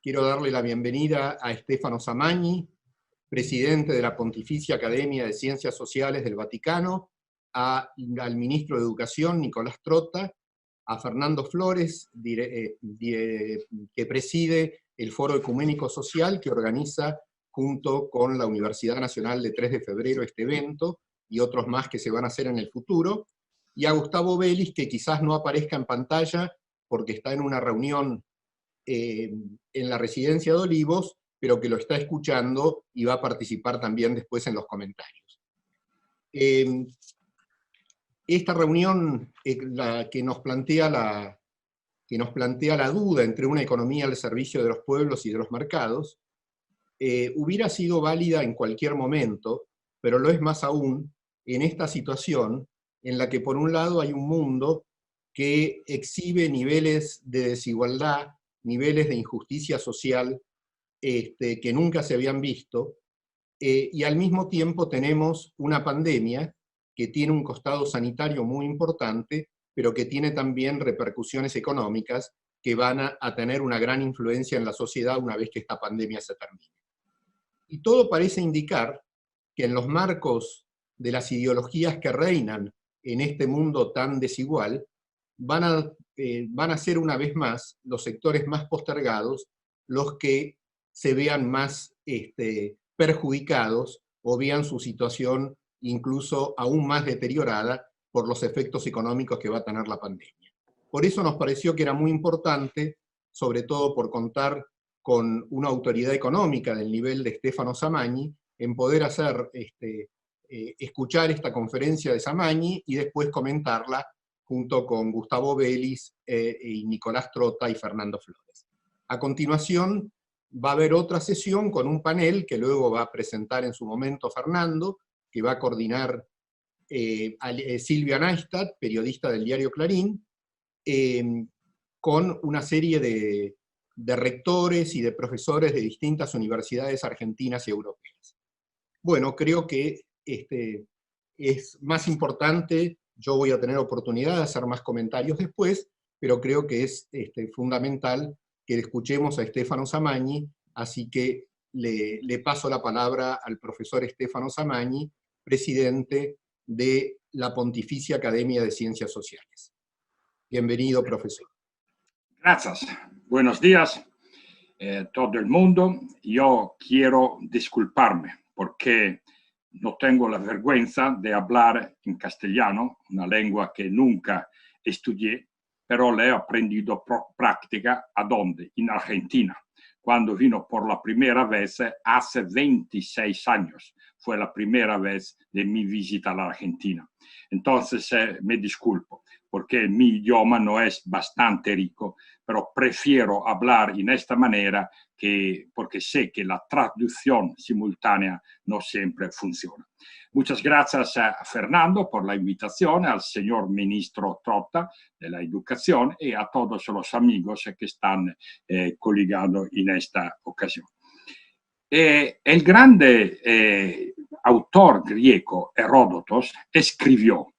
Quiero darle la bienvenida a Stefano Samagni, presidente de la Pontificia Academia de Ciencias Sociales del Vaticano, al ministro de Educación, Nicolás Trota, a Fernando Flores, que preside el Foro Ecuménico Social que organiza junto con la Universidad Nacional de 3 de Febrero este evento, y otros más que se van a hacer en el futuro, y a Gustavo Vélez, que quizás no aparezca en pantalla porque está en una reunión en la Residencia de Olivos, pero que lo está escuchando y va a participar también después en los comentarios. Esta reunión que nos plantea la duda entre una economía al servicio de los pueblos y de los mercados, hubiera sido válida en cualquier momento, pero lo es más aún en esta situación en la que por un lado hay un mundo que exhibe niveles de desigualdad, niveles de injusticia social que nunca se habían visto, y al mismo tiempo tenemos una pandemia que tiene un costado sanitario muy importante, pero que tiene también repercusiones económicas que van a tener una gran influencia en la sociedad una vez que esta pandemia se termine. Y todo parece indicar que en los marcos de las ideologías que reinan en este mundo tan desigual, van a ser una vez más los sectores más postergados los que se vean más perjudicados o vean su situación incluso aún más deteriorada por los efectos económicos que va a tener la pandemia. Por eso nos pareció que era muy importante, sobre todo por contar con una autoridad económica del nivel de Stefano Samagni, en poder escuchar esta conferencia de Samagni y después comentarla junto con Gustavo Vélez, y Nicolás Trota y Fernando Flores. A continuación va a haber otra sesión con un panel que luego va a presentar en su momento Fernando, que va a coordinar Silvia Neistat, periodista del diario Clarín, con una serie de rectores y de profesores de distintas universidades argentinas y europeas. Bueno, creo que es más importante. Yo voy a tener oportunidad de hacer más comentarios después, pero creo que es fundamental que escuchemos a Stefano Samagni, así que le paso la palabra al profesor Stefano Samagni, presidente de la Pontificia Academia de Ciencias Sociales. Bienvenido, profesor. Gracias. Buenos días todo el mundo. Yo quiero disculparme porque no tengo la vergüenza de hablar en castellano, una lengua que nunca estudié, pero la he aprendido por práctica. ¿A dónde? En Argentina, cuando vino por la primera vez hace 26 años. Fue la primera vez de mi visita a la Argentina. Entonces me disculpo, porque mi idioma no es bastante rico, pero prefiero hablar en esta manera porque sé que la traducción simultánea no siempre funciona. Muchas gracias a Fernando por la invitación, al señor ministro Trota de la Educación y a todos los amigos que están coligados en esta ocasión. El grande autor griego Heródotos escribió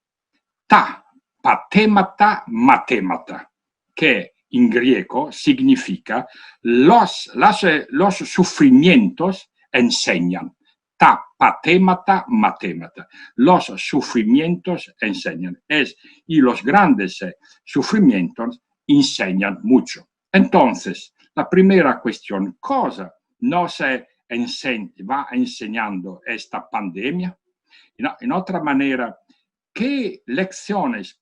ta patemata matemata, que en griego significa los sufrimientos enseñan. Ta patemata matemata, los sufrimientos enseñan. Y los grandes sufrimientos enseñan mucho. Entonces, la primera cuestión, ¿cosa nos va enseñando esta pandemia? En otra manera, ¿qué lecciones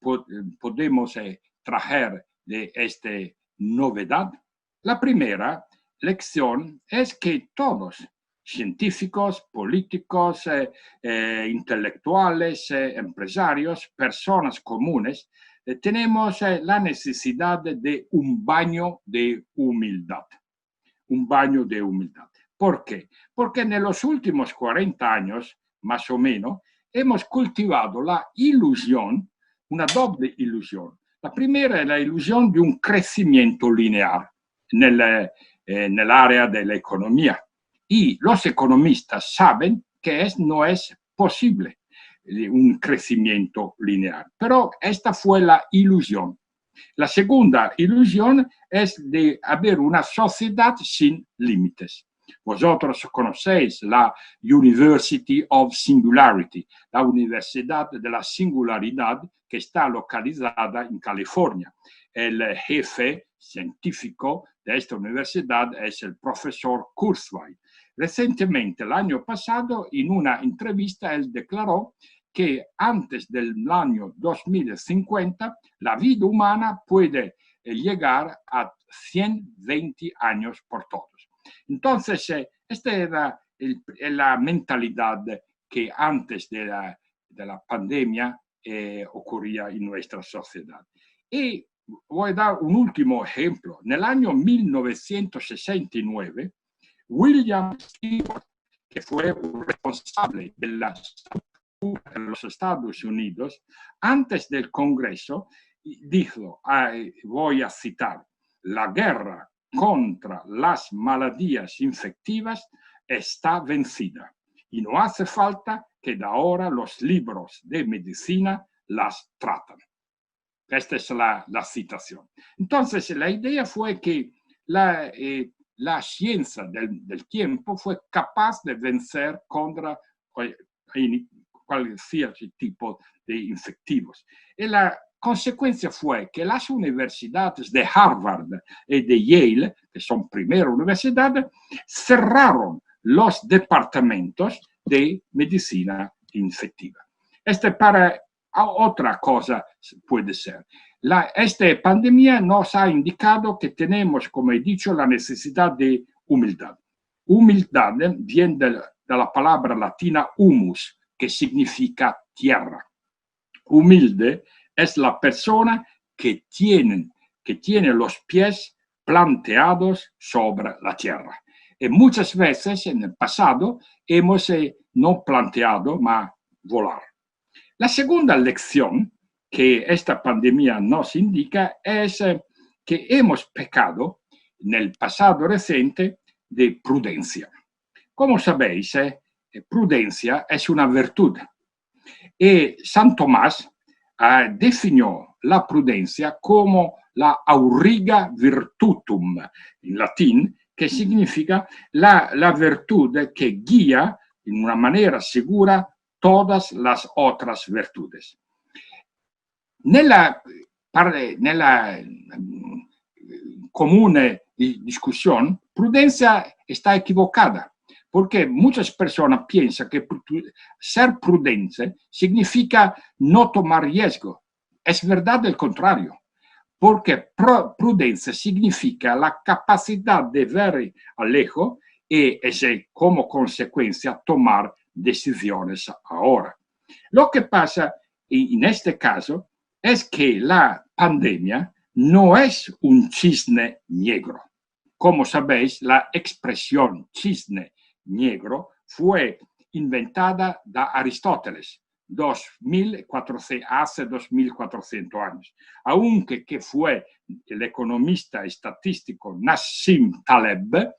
podemos traer de esta novedad? La primera lección es que todos, científicos, políticos, intelectuales, empresarios, personas comunes, tenemos la necesidad de un baño de humildad. Un baño de humildad. ¿Por qué? Porque en los últimos 40 años, más o menos, hemos cultivado la ilusión, una doble ilusión. La primera es la ilusión de un crecimiento lineal nell'area de la economía. Y los economistas saben que no es posible un crecimiento lineal. Pero esta fue la ilusión. La segunda ilusión es de haber una sociedad sin límites. Vosotros conocéis la University of Singularity, la Universidad de la Singularidad, que está localizada en California. El jefe científico de esta universidad es el profesor Kurzweil. Recientemente, el año pasado, en una entrevista, él declaró que antes del año 2050 la vida humana puede llegar a 120 años por todos. Entonces, esta era la mentalidad que antes de la pandemia ocurría en nuestra sociedad. Y voy a dar un último ejemplo. En el año 1969, William Stewart, que fue un responsable de la en los Estados Unidos, antes del Congreso, dijo, voy a citar, la guerra contra las malaltías infectivas está vencida y no hace falta que de ahora los libros de medicina las tratan. Esta es la citación. Entonces, la idea fue que la ciencia del tiempo fue capaz de vencer contra cualquier tipo de infectivos. Y la consecuencia fue que las universidades de Harvard y de Yale, que son primeras universidades, cerraron los departamentos de medicina infectiva. Para otra cosa puede ser. Esta pandemia nos ha indicado que tenemos, como he dicho, la necesidad de humildad. Humildad viene de la palabra latina humus, que significa tierra. Humilde es la persona que tiene los pies planteados sobre la tierra. Y muchas veces en el pasado hemos no planteado, mas volar. La segunda lección que esta pandemia nos indica es que hemos pecado en el pasado reciente de prudencia. Como sabéis, prudencia es una virtud. Y San Tomás definió la prudencia como la auriga virtutum, en latín, que significa la virtud que guía en una manera segura todas las otras virtudes. Nella comune discusión, prudencia está equivocada. Porque muchas personas piensan que ser prudente significa no tomar riesgo. Es verdad el contrario, porque prudencia significa la capacidad de ver a lejos y como consecuencia tomar decisiones ahora. Lo que pasa en este caso es que la pandemia no es un cisne negro. Como sabéis, la expresión cisne negro fue inventada de Aristóteles hace 2400 años, aunque que fue el economista estadístico Nassim Taleb,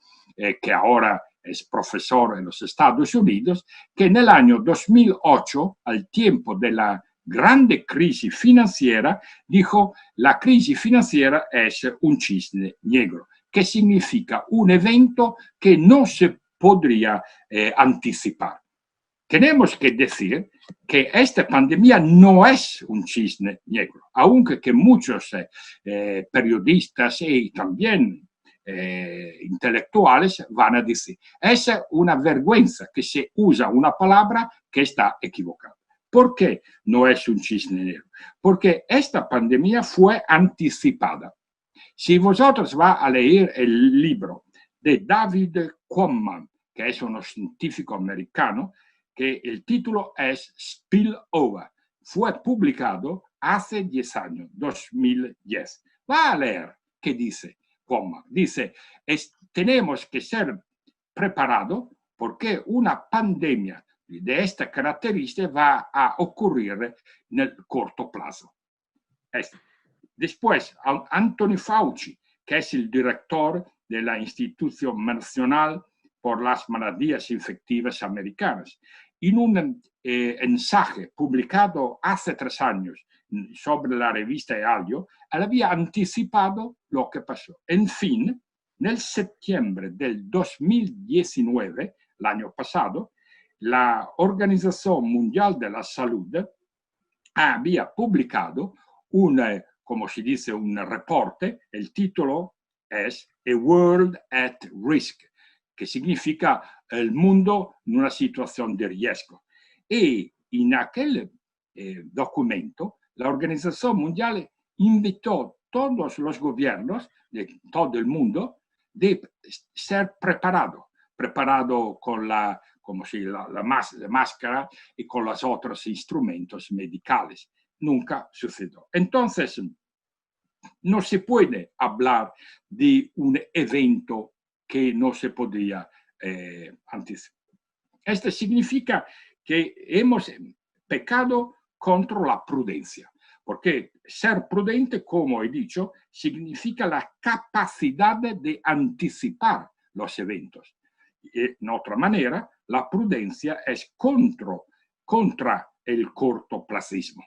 que ahora es profesor en los Estados Unidos, que en el año 2008, al tiempo de la grande crisis financiera, dijo: la crisis financiera es un cisne negro, que significa un evento que no se podría anticipar. Tenemos que decir que esta pandemia no es un cisne negro, aunque que muchos periodistas y también intelectuales van a decir, es una vergüenza que se usa una palabra que está equivocada. ¿Por qué no es un cisne negro? Porque esta pandemia fue anticipada. Si vosotros vais a leer el libro de David Quammen, que es un científico americano, que el título es Spillover, fue publicado hace 10 años, 2010. Va a leer qué dice Quammen. Dice, tenemos que ser preparados porque una pandemia de esta característica va a ocurrir en el corto plazo. Después, Anthony Fauci, que es el director de la Institución Nacional por las Malaltías Infectivas Americanas, en un ensayo publicado hace 3 años sobre la revista Elio, él había anticipado lo que pasó. En fin, en septiembre del 2019, el año pasado, la Organización Mundial de la Salud había publicado como se dice, un reporte. El título es A World at Risk, que significa el mundo en una situación de riesgo. Y en aquel documento, la Organización Mundial invitó a todos los gobiernos de todo el mundo de ser preparado con la máscara y con los otros instrumentos medicales. Nunca sucedió. Entonces, no se puede hablar de un evento que no se podía anticipar. Esto significa que hemos pecado contra la prudencia, porque ser prudente, como he dicho, significa la capacidad de anticipar los eventos. En otra manera, la prudencia es contra el cortoplacismo.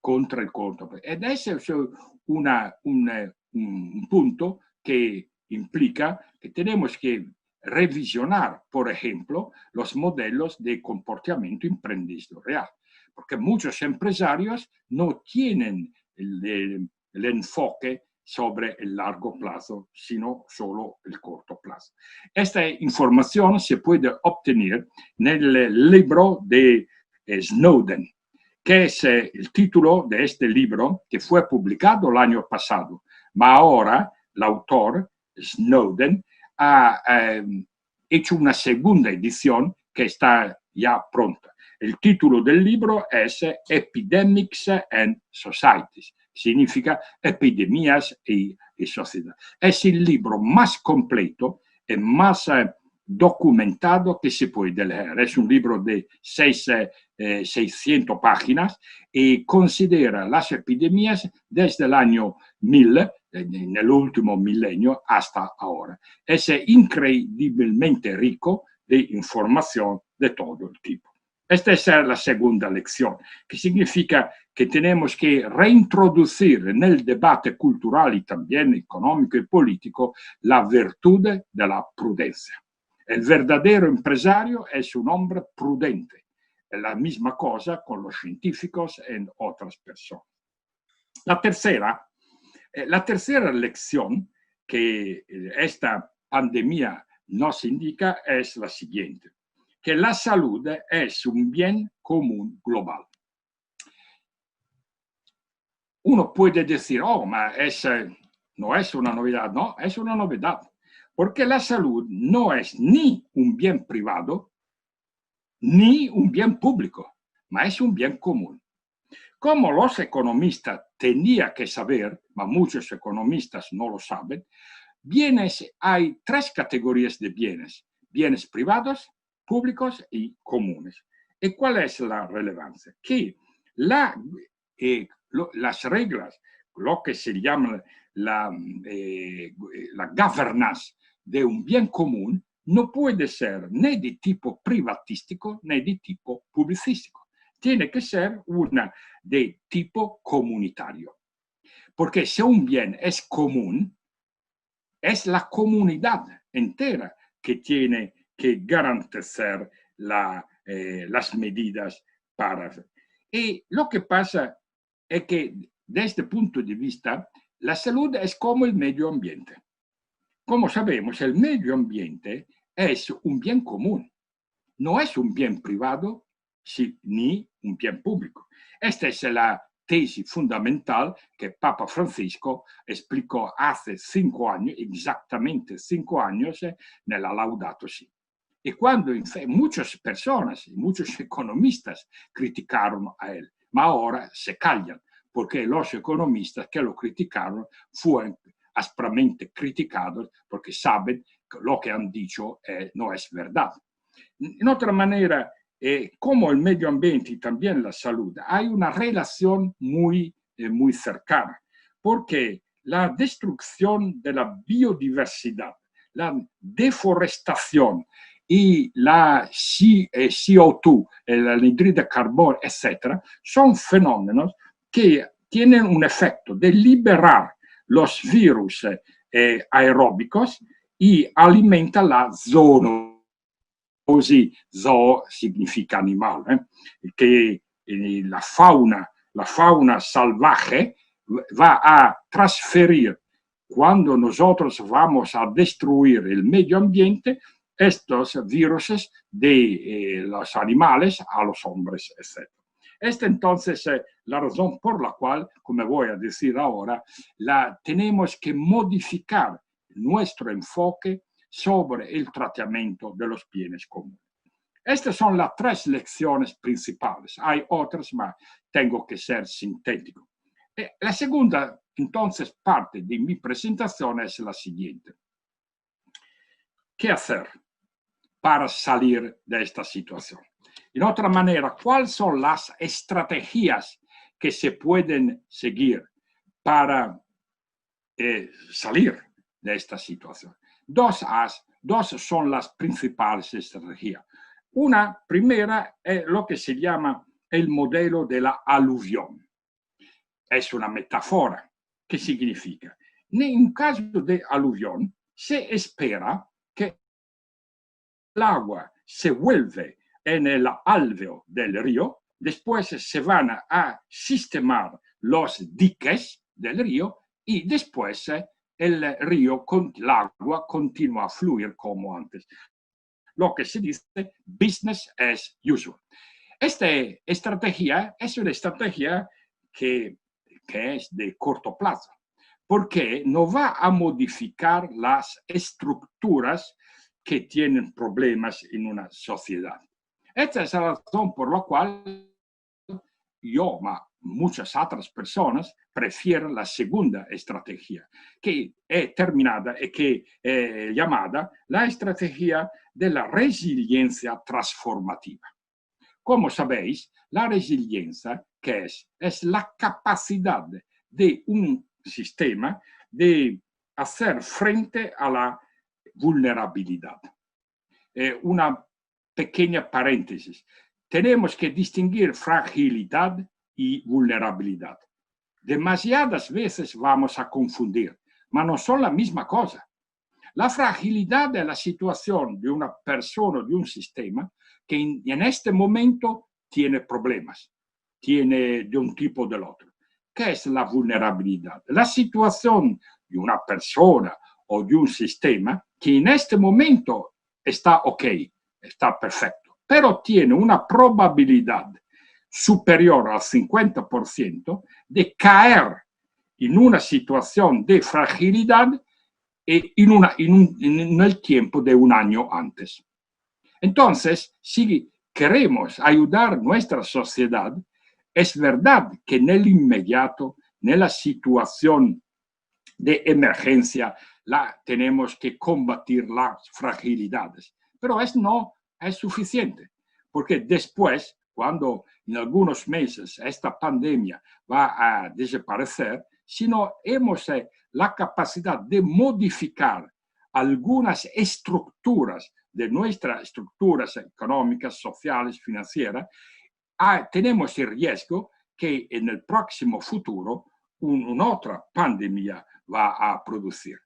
Contra el cortoplacismo. Ed ese es un punto que implica que tenemos que revisionar, por ejemplo, los modelos de comportamiento emprendedorial, porque muchos empresarios no tienen el enfoque sobre el largo plazo, sino solo el corto plazo. Esta información se puede obtener en el libro de Snowden, que es el título de este libro que fue publicado el año pasado, pero ahora el autor, Snowden, ha hecho una segunda edición que está ya pronta. El título del libro es Epidemics and Societies, significa epidemias y sociedad. Es el libro más completo y más documentado que se puede leer. Es un libro de 600 páginas y considera las epidemias desde el año 1000, en el último milenio, hasta ahora. Es increíblemente rico de información de todo el tipo. Esta es la segunda lección, que significa que tenemos que reintroducir en el debate cultural y también económico y político la virtud de la prudencia. El verdadero empresario es un hombre prudente. Es la misma cosa con los científicos y otras personas. La tercera lección que esta pandemia nos indica es la siguiente: que la salud es un bien común global. Uno puede decir, no es una novedad. No, es una novedad, porque la salud no es ni un bien privado, ni un bien público, mas es un bien común. Como los economistas tenían que saber, pero muchos economistas no lo saben, hay tres categorías de bienes: bienes privados, públicos y comunes. ¿Y cuál es la relevancia? Que las reglas, lo que se llama la governance de un bien común, no puede ser ni de tipo privatístico ni de tipo publicístico. Tiene que ser una de tipo comunitario. Porque si un bien es común, es la comunidad entera que tiene que garantizar las medidas para... Y lo que pasa es que, desde este punto de vista, la salud es como el medio ambiente. Como sabemos, el medio ambiente es un bien común. No es un bien privado ni un bien público. Esta es la tesis fundamental que Papa Francisco explicó hace 5 años, exactamente 5 años, en la Laudato Si. Y cuando muchas personas, muchos economistas criticaron a él, pero ahora se callan, porque los economistas que lo criticaron fueron aspramente criticados porque saben que lo que han dicho no es verdad. En otra manera, como el medio ambiente y también la salud, hay una relación muy cercana, porque la destrucción de la biodiversidad, la deforestación y la CO2, el anhídrido de carbono, etc., son fenómenos que tienen un efecto de liberar los virus aeróbicos y alimenta la zoonosis. Zoo significa animal, que la fauna salvaje va a transferir, cuando nosotros vamos a destruir el medio ambiente, estos virus de los animales a los hombres, etc. Esta entonces es la razón por la cual, como voy a decir ahora, tenemos que modificar nuestro enfoque sobre el tratamiento de los bienes comunes. Estas son las tres lecciones principales. Hay otras, pero tengo que ser sintético. La segunda, entonces, parte de mi presentación es la siguiente. ¿Qué hacer para salir de esta situación? En otra manera, ¿cuáles son las estrategias que se pueden seguir para salir de esta situación? Dos son las principales estrategias. Una primera es lo que se llama el modelo de la aluvión. Es una metáfora. ¿Qué significa? En un caso de aluvión, se espera que el agua se vuelve en el alveo del río, después se van a sistemar los diques del río y después el agua continúa a fluir como antes. Lo que se dice business as usual. Esta estrategia es una estrategia que es de corto plazo, porque no va a modificar las estructuras que tienen problemas en una sociedad. Esta es la razón por la cual yo, muchas otras personas, prefieren la segunda estrategia, que es terminada y que es llamada la estrategia de la resiliencia transformativa. Como sabéis, la resiliencia, ¿qué es? Es la capacidad de un sistema de hacer frente a la vulnerabilidad. Una pequeña paréntesis. Tenemos que distinguir fragilidad y vulnerabilidad. Demasiadas veces vamos a confundir, pero no son la misma cosa. La fragilidad es la situación de una persona o de un sistema que en este momento tiene problemas, tiene de un tipo o del otro. ¿Qué es la vulnerabilidad? La situación de una persona o de un sistema que en este momento está ok, está perfecto, pero tiene una probabilidad superior al 50% de caer en una situación de fragilidad en el tiempo de un año antes. Entonces, si queremos ayudar a nuestra sociedad, es verdad que en el inmediato, en la situación de emergencia, tenemos que combatir las fragilidades, pero no es suficiente, porque después, cuando en algunos meses esta pandemia va a desaparecer, si no hemos la capacidad de modificar algunas estructuras de nuestras estructuras económicas, sociales, financieras, tenemos el riesgo que en el próximo futuro una otra pandemia va a producir.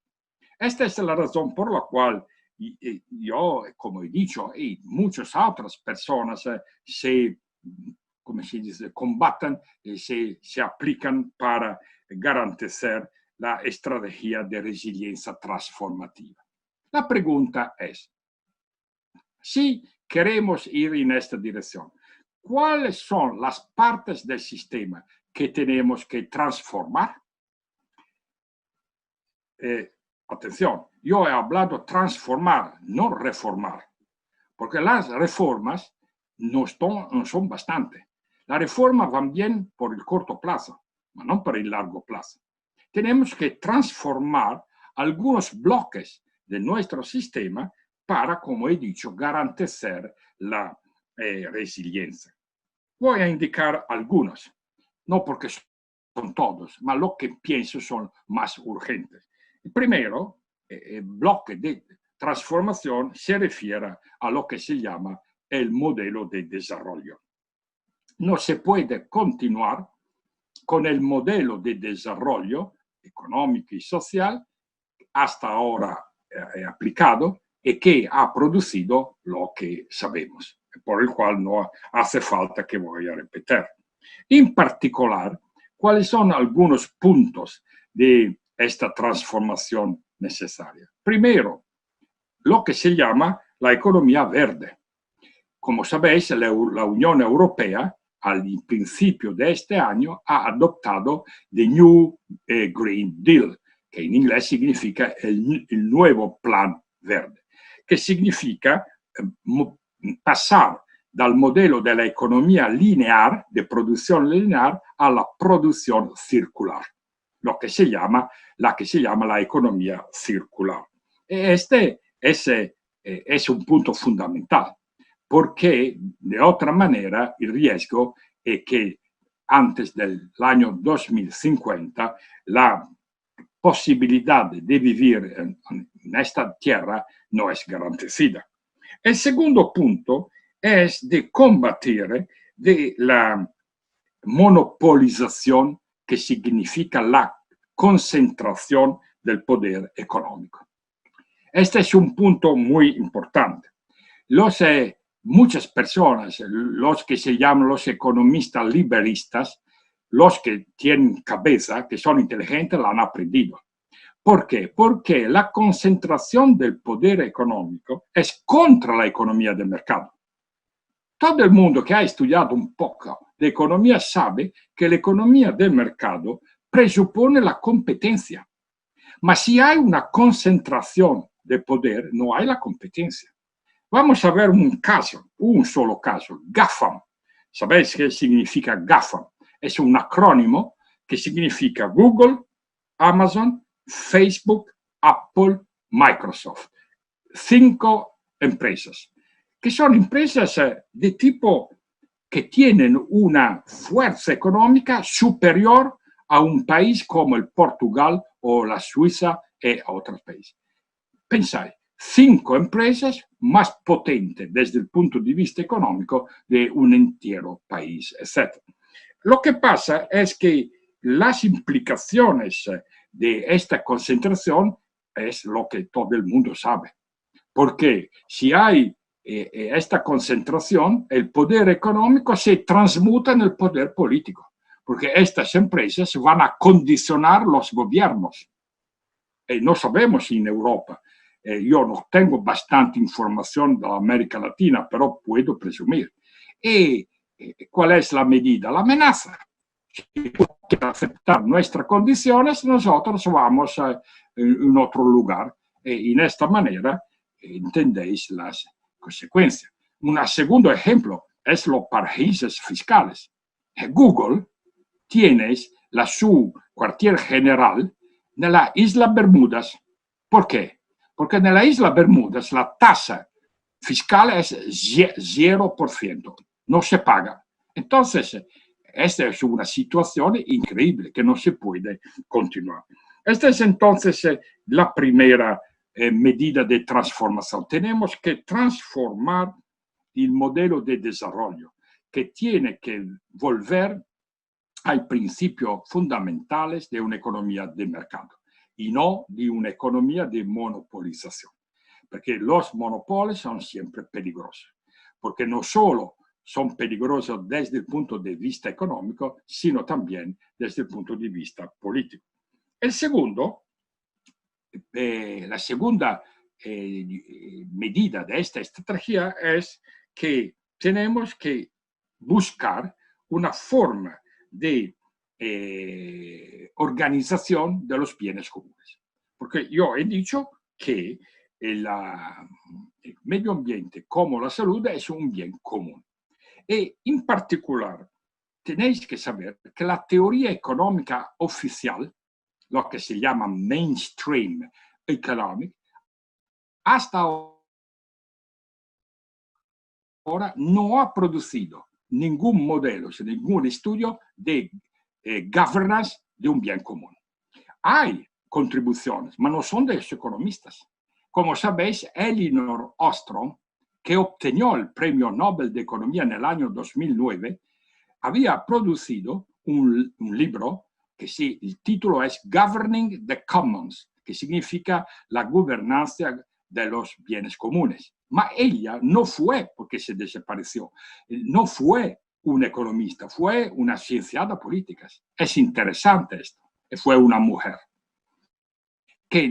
Esta es la razón por la cual yo, como he dicho, y muchas otras personas como se dice, combatan, se aplican para garantizar la estrategia de resiliencia transformativa. La pregunta es, si queremos ir en esta dirección, ¿cuáles son las partes del sistema que tenemos que transformar? Atención, yo he hablado transformar, no reformar, porque las reformas no son bastante. Las reformas van bien por el corto plazo, pero no por el largo plazo. Tenemos que transformar algunos bloques de nuestro sistema para, como he dicho, garantizar la resiliencia. Voy a indicar algunos, no porque son todos, pero lo que pienso son más urgentes. El primero, el bloque de transformación, se refiere a lo que se llama el modelo de desarrollo. No se puede continuar con el modelo de desarrollo económico y social hasta ahora aplicado y que ha producido lo que sabemos, por el cual no hace falta que voy a repetir. En particular, ¿cuáles son algunos puntos de esta transformación necesaria? Primero, lo que se llama la economía verde. Como sabéis, la Unión Europea al principio de este año ha adoptado the New Green Deal, que en inglés significa el nuevo plan verde, que significa pasar del modelo de la economía lineal, de producción lineal, a la producción circular, la que se llama la economía circular. Este es un punto fundamental, porque de otra manera el riesgo es que antes del año 2050 la posibilidad de vivir en esta tierra no es garantizada. El segundo punto es de combatir de la monopolización, que significa la concentración del poder económico. Este es un punto muy importante. Muchas personas, los que se llaman los economistas liberalistas, los que tienen cabeza, que son inteligentes, la han aprendido. ¿Por qué? Porque la concentración del poder económico es contra la economía de mercado. Todo el mundo que ha estudiado un poco de economía sabe que la economía de mercado presupone la competencia. Mas si hay una concentración de poder, no hay la competencia. Vamos a ver un caso, un solo caso, GAFAM. ¿Sabéis qué significa GAFAM? Es un acrónimo que significa Google, Amazon, Facebook, Apple, Microsoft. 5 empresas, que son empresas de tipo que tienen una fuerza económica superior a un país como el Portugal o la Suiza y otros países. Pensáis, 5 empresas más potentes desde el punto de vista económico de un entero país, etc. Lo que pasa es que las implicaciones de esta concentración es lo que todo el mundo sabe. Porque si hay esta concentración, el poder económico se transmuta en el poder político. Porque estas empresas van a condicionar los gobiernos. No sabemos si en Europa. Yo no tengo bastante información de América Latina, pero puedo presumir. ¿Cuál es la medida? La amenaza. Si quieren aceptar nuestras condiciones, nosotros vamos en otro lugar. Y en esta manera entendéis las consecuencias. Un segundo ejemplo es los paraísos fiscales. Google tiene su cuartel general en la isla Bermudas. ¿Por qué? Porque en la isla Bermudas la tasa fiscal es 0%, no se paga. Entonces, esta es una situación increíble que no se puede continuar. Esta es entonces la primera medida de transformación. Tenemos que transformar el modelo de desarrollo, que tiene que volver a principios fundamentales de una economía de mercado y no de una economía de monopolización. Porque los monopolios son siempre peligrosos, porque no solo son peligrosos desde el punto de vista económico, sino también desde el punto de vista político. El segundo, la segunda medida de esta estrategia es que tenemos que buscar una forma de organización de los bienes comunes. Porque yo he dicho que el medio ambiente como la salud es un bien común. Y en particular, tenéis que saber que la teoría económica oficial, lo que se llama mainstream economic, hasta ahora no ha producido ningún modelo, ningún estudio de governance de un bien común. Hay contribuciones, pero no son de los economistas. Como sabéis, Elinor Ostrom, que obtuvo el Premio Nobel de Economía en el año 2009, había producido un libro que sí, el título es Governing the Commons, que significa la gobernanza de los bienes comunes. Ma ella no fue porque se desapareció, no fue un economista, fue una cienciada política. Es interesante esto. Fue una mujer que